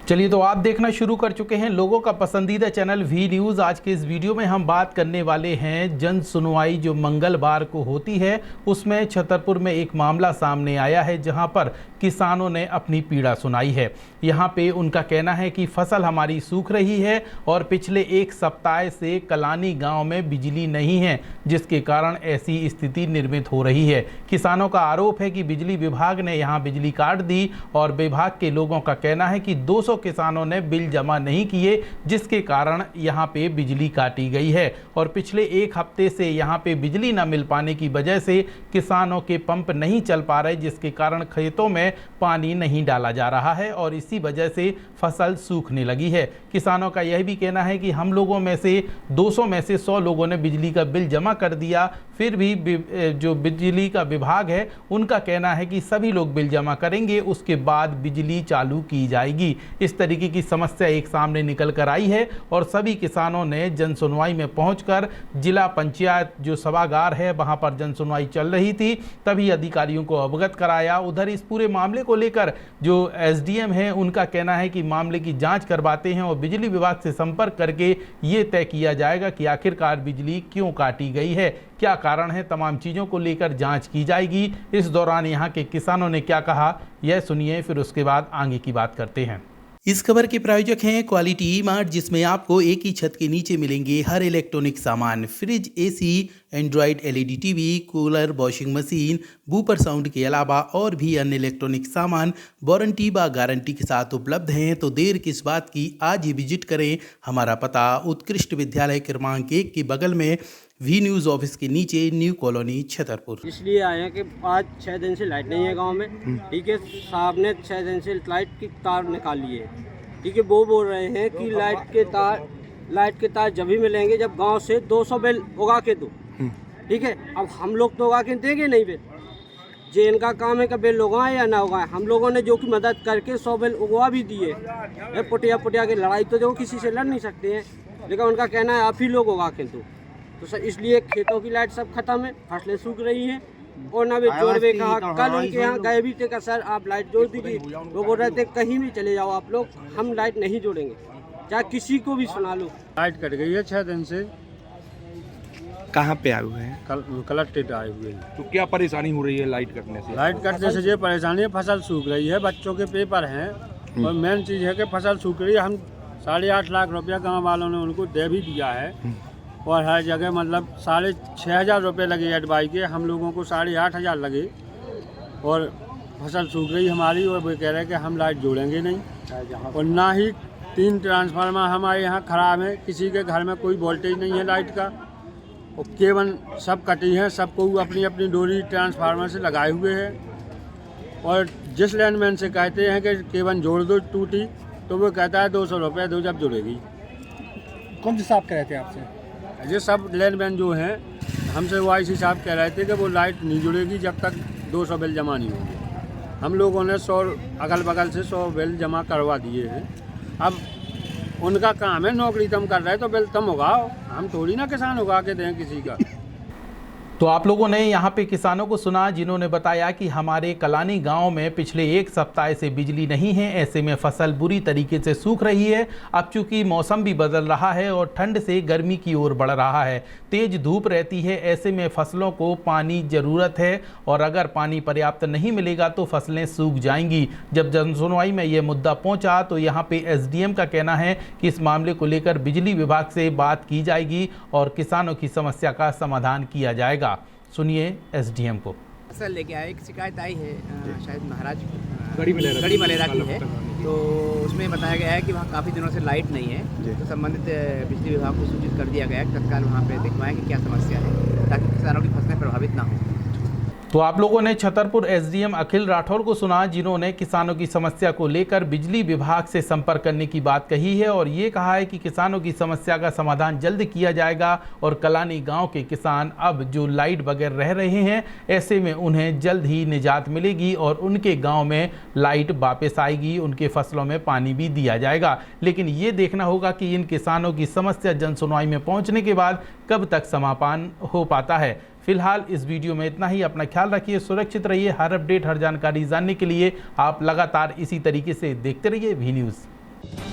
चलिए, तो आप देखना शुरू कर चुके हैं लोगों का पसंदीदा चैनल वी न्यूज़। आज के इस वीडियो में हम बात करने वाले हैं जन सुनवाई जो मंगलवार को होती है, उसमें छतरपुर में एक मामला सामने आया है जहां पर किसानों ने अपनी पीड़ा सुनाई है। यहां पे उनका कहना है कि फसल हमारी सूख रही है और पिछले एक सप्ताह से कलानी गांव में बिजली नहीं है, जिसके कारण ऐसी स्थिति निर्मित हो रही है। किसानों का आरोप है कि बिजली विभाग ने यहां बिजली काट दी और विभाग के लोगों का कहना है कि 200 किसानों ने बिल जमा नहीं किए, जिसके कारण यहां पे बिजली काटी गई है। और पिछले एक हफ्ते से यहां पे बिजली न मिल पाने की वजह से किसानों के पंप नहीं चल पा रहे, जिसके कारण खेतों में पानी नहीं डाला जा रहा है और इसी वजह से फसल सूखने लगी है। किसानों का यह भी कहना है कि हम लोगों में से 200 में से 100 लोगों ने बिजली का बिल जमा कर दिया, फिर भी जो बिजली का विभाग है उनका कहना है कि सभी लोग बिल जमा करेंगे, उसके बाद बिजली चालू की जाएगी। इस तरीके की समस्या एक सामने निकल कर आई है और सभी किसानों ने जन सुनवाई में पहुंचकर जिला पंचायत जो सभागार है वहां पर जन सुनवाई चल रही थी, तभी अधिकारियों को अवगत कराया। उधर इस पूरे मामले को लेकर जो एसडीएम है उनका कहना है कि मामले की जांच करवाते हैं और बिजली विभाग से संपर्क करके ये तय किया जाएगा कि आखिरकार बिजली क्यों काटी गई है, क्या कारण है। तमाम चीज़ों को लेकर जांच की जाएगी। इस दौरान यहाँ के किसानों ने क्या कहा, यह सुनिए, फिर उसके बाद आगे की बात करते हैं। इस खबर के प्रायोजक हैं क्वालिटी ई-मार्ट, जिसमें आपको एक ही छत के नीचे मिलेंगे हर इलेक्ट्रॉनिक सामान, fridge, AC, android LED TV, cooler, washing machine, woofer sound के अलावा और भी अन्य इलेक्ट्रॉनिक सामान वारंटी व गारंटी के साथ उपलब्ध हैं। तो देर किस बात की, आज ही विजिट करें। हमारा पता उत्कृष्ट विद्यालय क्रमांक 1 के बगल में वी न्यूज़ ऑफिस के नीचे, न्यू कॉलोनी, छतरपुर। इसलिए आए हैं कि आज 6 दिन से लाइट नहीं है गांव में। ठीक है, साहब ने 6 दिन से लाइट की तार निकाली है। ठीक है, वो बोल रहे हैं कि लाइट के तार जब ही मिलेंगे जब गांव से 200 बिल उगा के दो। ठीक है, अब हम लोग तो उगा के देंगे नहीं बिल, जे इनका काम है कि बिल उगाएं या ना उगाएं। हम लोगों ने जो कि मदद करके 100 बिल उगवा भी दिए। पुटिया की लड़ाई तो जो किसी से लड़ नहीं सकते हैं, लेकिन उनका कहना है आप ही लोग उगा के दो। तो सर इसलिए खेतों की लाइट सब खत्म है, फसलें सूख रही हैं। और ना भी जोड़वे कहा, कल उनके यहाँ गए भी थे कि सर आप लाइट जोड़ दीजिए। वो बोल रहे थे कहीं भी चले जाओ आप लोग, हम लाइट नहीं जोड़ेंगे, चाहे किसी को भी सुना लो। लाइट कट गई है 6 दिन से। कहाँ पे आए हुए हैं? कलेक्ट्रेट आए हुए हैं। तो क्या परेशानी हो रही है लाइट कटने से? लाइट कटने से ये परेशानी है, फसल सूख रही है, बच्चों के पेपर हैं और मेन चीज़ है कि फसल सूख रही है। हम 8.5 लाख रुपया गाँव वालों ने उनको दे भी दिया है और हर जगह मतलब 6,500 रुपये लगे एडवाइस के, हम लोगों को 8,500 लगे और फसल सूख रही हमारी। और वो कह रहे हैं कि हम लाइट जोड़ेंगे नहीं और ना ही 3 ट्रांसफार्मर हमारे यहाँ ख़राब है, किसी के घर में कोई वोल्टेज नहीं है लाइट का और केबल सब कटी हैं, सबको अपनी अपनी डोरी ट्रांसफार्मर से लगाए हुए हैं। और जिस लाइनमैन से कहते हैं कि केबल जोड़ दो टूटी, तो वो कहता है 200 रुपये दो जब जुड़ेगी। कौन से साहब कह रहे थे आपसे? ये सब लाइनमैन जो हैं हमसे वो आईसी साहब कह रहे थे कि वो लाइट नहीं जुड़ेगी जब तक 200 बिल जमा नहीं होंगे। हम लोगों ने 100 अगल बगल से 100 बिल जमा करवा दिए हैं। अब उनका काम है, नौकरी तुम कर रहे तो बिल तुम उगाओ, हम थोड़ी ना किसान उगा के दें किसी का। तो आप लोगों ने यहाँ पे किसानों को सुना, जिन्होंने बताया कि हमारे कलानी गांव में पिछले एक सप्ताह से बिजली नहीं है, ऐसे में फसल बुरी तरीके से सूख रही है। अब चूंकि मौसम भी बदल रहा है और ठंड से गर्मी की ओर बढ़ रहा है, तेज धूप रहती है, ऐसे में फसलों को पानी ज़रूरत है और अगर पानी पर्याप्त नहीं मिलेगा तो फसलें सूख जाएंगी। जब जनसुनवाई में ये मुद्दा पहुँचा तो यहाँ पे एसडीएम का कहना है कि इस मामले को लेकर बिजली विभाग से बात की जाएगी और किसानों की समस्या का समाधान किया जाएगा। सुनिए एसडीएम को। सर लेके आए, एक शिकायत आई है शायद महाराज गड़ी मलेरा की है, तो उसमें बताया गया है कि वहाँ काफ़ी दिनों से लाइट नहीं है। तो संबंधित बिजली विभाग को सूचित कर दिया गया है, तत्काल वहाँ पे दिखवाएं कि क्या समस्या है, ताकि किसानों की फसलें प्रभावित ना हो। तो आप लोगों ने छतरपुर एसडीएम अखिल राठौर को सुना, जिन्होंने किसानों की समस्या को लेकर बिजली विभाग से संपर्क करने की बात कही है और ये कहा है कि किसानों की समस्या का समाधान जल्द किया जाएगा और कलानी गांव के किसान अब जो लाइट बगैर रह रहे हैं, ऐसे में उन्हें जल्द ही निजात मिलेगी और उनके गाँव में लाइट वापस आएगी, उनके फसलों में पानी भी दिया जाएगा। लेकिन ये देखना होगा कि इन किसानों की समस्या जन सुनवाई में पहुँचने के बाद कब तक समाधान हो पाता है। फिलहाल इस वीडियो में इतना ही। अपना ख्याल रखिए, सुरक्षित रहिए। हर अपडेट, हर जानकारी जानने के लिए आप लगातार इसी तरीके से देखते रहिए वी न्यूज़। है।